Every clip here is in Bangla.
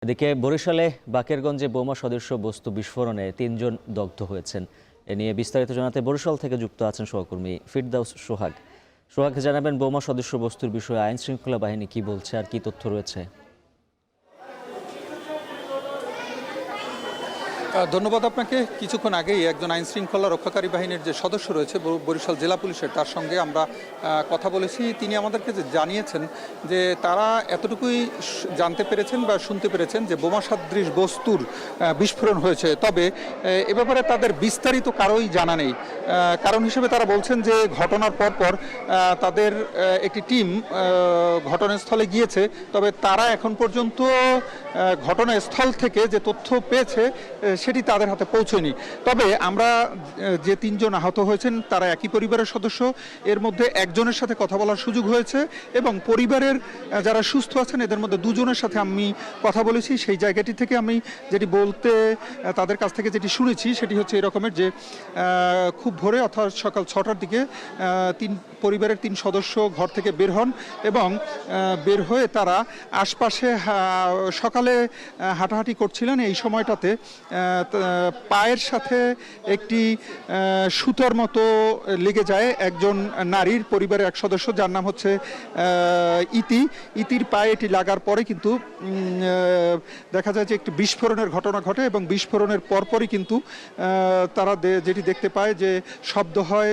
এদিকে বরিশালে বাকেরগঞ্জে বোমা সদৃশ বস্তু বিস্ফোরণে ৩ জন দগ্ধ হয়েছেন। এ নিয়ে বিস্তারিত জানাতে বরিশাল থেকে যুক্ত আছেন সহকর্মী ফিরদাউস সোহাগ। সোহাগ, জানাবেন বোমা সদৃশ বস্তুর বিষয়ে আইন শৃঙ্খলা বাহিনী কি বলছে আর কি তথ্য রয়েছে? ধন্যবাদ আপনাকে। কিছুক্ষণ আগেই একজন আইন শৃঙ্খলা রক্ষাকারী বাহিনীর যে সদস্য রয়েছে বরিশাল জেলা পুলিশের, তার সঙ্গে আমরা কথা বলেছি। তিনি আমাদেরকে জানিয়েছেন যে তারা এতটুকুই জানতে পেরেছেন বা শুনতে পেরেছেন যে বোমা সদৃশ বস্তুর বিস্ফোরণ হয়েছে, তবে এ ব্যাপারে তাদের বিস্তারিত কারোই জানা নেই। কারণ হিসেবে তারা বলছেন যে ঘটনার পরপর তাদের একটি টিম ঘটনাস্থলে গিয়েছে, তবে তারা এখন পর্যন্ত ঘটনাস্থল থেকে যে তথ্য পেয়েছে সেটি তাদের হাতে পৌঁছয়নি। তবে আমরা যে ৩ জন আহত হয়েছেন তারা একই পরিবারের সদস্য। এর মধ্যে একজনের সাথে কথা বলার সুযোগ হয়েছে এবং পরিবারের যারা সুস্থ আছেন এদের মধ্যে 2 জনের সাথে আমি কথা বলেছি। সেই জায়গাটি থেকে আমি যেটি বলতে তাদের কাছ থেকে যেটি শুনেছি সেটি হচ্ছে এরকমের যে খুব ভোরে অর্থাৎ সকাল 6টার দিকে পরিবারের 3 সদস্য ঘর থেকে বের হন এবং বের হয়ে তারা আশপাশে সকালে হাঁটাহাঁটি করছিলেন। এই সময়টাতে পায়ের সাথে একটি সুতার মতো লেগে যায় একজন নারীর পরিবারের এক সদস্য, যার নাম হচ্ছে ইতির পায়ে এটি লাগার পরে কিন্তু দেখা যায় যে একটি বিস্ফোরণের ঘটনা ঘটে এবং বিস্ফোরণের পরপরই কিন্তু তারা যেটি দেখতে পায় যে শব্দ হয়,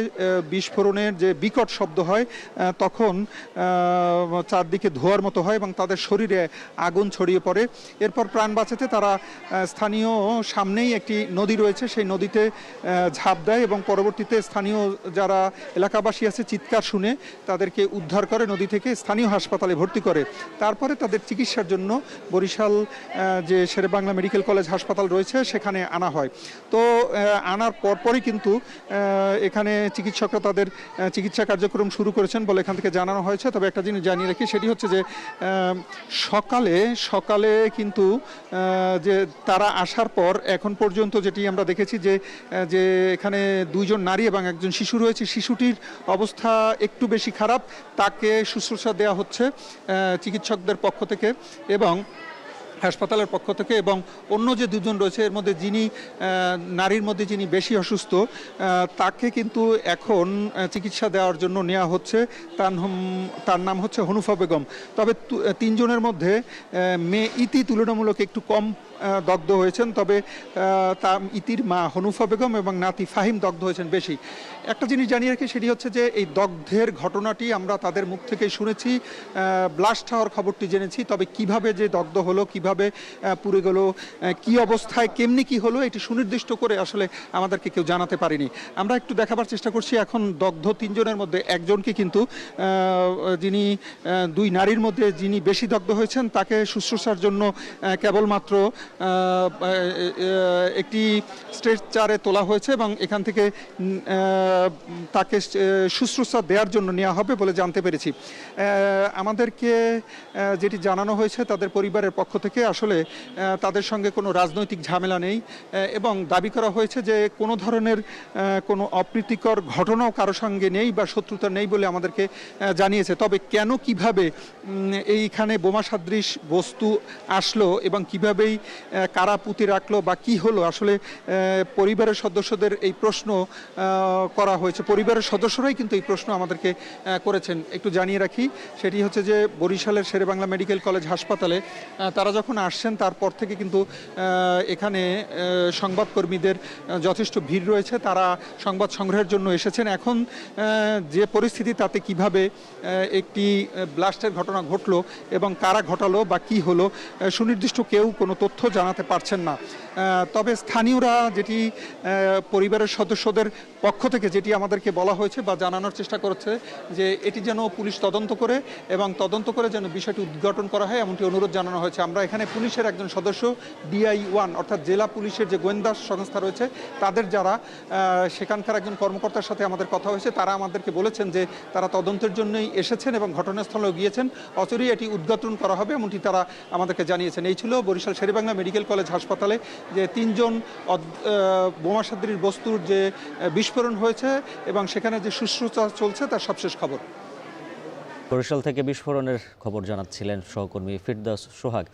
বিস্ফোরণের যে বিকট শব্দ হয়, তখন চারদিকে ধোঁয়ার মতো হয় এবং তাদের শরীরে আগুন ছড়িয়ে পড়ে। এরপর প্রাণ বাঁচাতে তারা স্থানীয় সামনেই একটি নদী রয়েছে, সেই নদীতে ঝাঁপ দেয় এবং পরবর্তীতে স্থানীয় যারা এলাকাবাসী আছে চিৎকার শুনে তাদেরকে উদ্ধার করে নদী থেকে স্থানীয় হাসপাতালে ভর্তি করে। তারপরে তাদের চিকিৎসার জন্য বরিশাল যে শেরেবাংলা মেডিকেল কলেজ হাসপাতাল রয়েছে সেখানে আনা হয়। তো আনার পরপরই কিন্তু এখানে চিকিৎসকরা তাদের চিকিৎসা কার্যক্রম শুরু করেছেন বলে এখান থেকে জানানো হয়েছে। তবে একটা জিনিস জানিয়ে রাখি, সেটি হচ্ছে যে সকালে কিন্তু যে তারা আসার পর এখন পর্যন্ত যেটি আমরা দেখেছি যে এখানে 2 জন নারী এবং একজন শিশু রয়েছে। শিশুটির অবস্থা একটু বেশি খারাপ, তাকে শুশ্রূষা দেওয়া হচ্ছে চিকিৎসকদের পক্ষ থেকে এবং হাসপাতালের পক্ষ থেকে, এবং অন্য যে 2 জন রয়েছে এর মধ্যে নারীর মধ্যে যিনি বেশি অসুস্থ তাকে কিন্তু এখন চিকিৎসা দেওয়ার জন্য নেওয়া হচ্ছে। তার নাম হচ্ছে হনুফা বেগম। তবে 3 জনের মধ্যে মেয়ে ইতি তুলনামূলক একটু কম দগ্ধ হয়েছেন, তবে ইতির মা হনুফা বেগম এবং নাতি ফাহিম দগ্ধ হয়েছেন বেশি। একটা জিনিস জানিয়ে রাখি, সেটি হচ্ছে যে এই দগ্ধের ঘটনাটি আমরা তাদের মুখ থেকেই শুনেছি, ব্লাস্ট হওয়ার খবরটি জেনেছি, তবে কিভাবে যে দগ্ধ হলো, কিভাবে পুড়ে গেল, কি অবস্থায় কেমনি কি হলো, এটি সুনির্দিষ্ট করে আসলে আমাদেরকে কেউ জানাতে পারেনি। আমরা একটু দেখাবার চেষ্টা করছি। এখন দগ্ধ 3 জনের মধ্যে একজনকে কিন্তু যিনি 2 নারীর মধ্যে যিনি বেশি দগ্ধ হয়েছেন তাকে শুশ্রূষার জন্য কেবলমাত্র একটি স্ট্রেচারে তোলা হয়েছে এবং এখান থেকে তাকে শুশ্রূষা দেওয়ার জন্য নেওয়া হবে বলে জানতে পেরেছি। আমাদেরকে যেটি জানানো হয়েছে তাদের পরিবারের পক্ষ থেকে, আসলে তাদের সঙ্গে কোনো রাজনৈতিক ঝামেলা নেই এবং দাবি করা হয়েছে যে কোনো ধরনের কোনো অপ্রীতিকর ঘটনাও কারো সঙ্গে নেই বা শত্রুতা নেই বলে আমাদেরকে জানিয়েছে। তবে কেন কিভাবে এইখানে বোমা সদৃশ বস্তু আসলো এবং কিভাবেই কারা পুঁতে রাখলো বা কি হলো, আসলে পরিবারের সদস্যদের এই প্রশ্ন করা হয়েছে। পরিবারের সদস্যরাই কিন্তু এই প্রশ্ন আমাদেরকে করেছেন। একটু জানিয়ে রাখি, সেটি হচ্ছে যে বরিশালের শেরেবাংলা মেডিকেল কলেজ হাসপাতালে তারা যখন আসছেন তারপর থেকে কিন্তু এখানে সংবাদকর্মীদের যথেষ্ট ভিড় রয়েছে, তারা সংবাদ সংগ্রহের জন্য এসেছেন। এখন যে পরিস্থিতি তাতে কিভাবে একটি ব্লাস্টের ঘটনা ঘটলো এবং কারা ঘটালো বা কি হলো সুনির্দিষ্ট কেউ কোনো তথ্য জানাতে পারছেন না। তবে স্থানীয়রা যেটি পরিবারের সদস্যদের পক্ষ থেকে যেটি আমাদেরকে বলা হয়েছে বা জানানোর চেষ্টা করেছে যে এটি যেন পুলিশ তদন্ত করে এবং তদন্ত করে যেন বিষয়টি উদ্ঘাটন করা হয় এমনটি অনুরোধ জানানো হয়েছে। আমরা এখানে পুলিশের একজন সদস্য DI-1 অর্থাৎ জেলা পুলিশের যে গোয়েন্দা সংস্থা রয়েছে তাদের যারা সেখানকার একজন কর্মকর্তার সাথে আমাদের কথা হয়েছে, তারা আমাদেরকে বলেছেন যে তারা তদন্তের জন্যই এসেছেন এবং ঘটনাস্থলেও গিয়েছেন, অচিরেই এটি উদ্ঘাটন করা হবে এমনটি তারা আমাদেরকে জানিয়েছেন। এই ছিল বরিশাল শেরেবাংলা মেডিকেল কলেজ হাসপাতালে যে 3 জন বোমা সদৃশ বস্তুর যে বিস্ফোরণ হয়েছে এবং সেখানে যে শুশ্রূষা চলছে তার সবশেষ খবর। বরিশাল থেকে বিস্ফোরণের খবর জানাচ্ছিলেন সহকর্মী ফিরদাউস সোহাগ।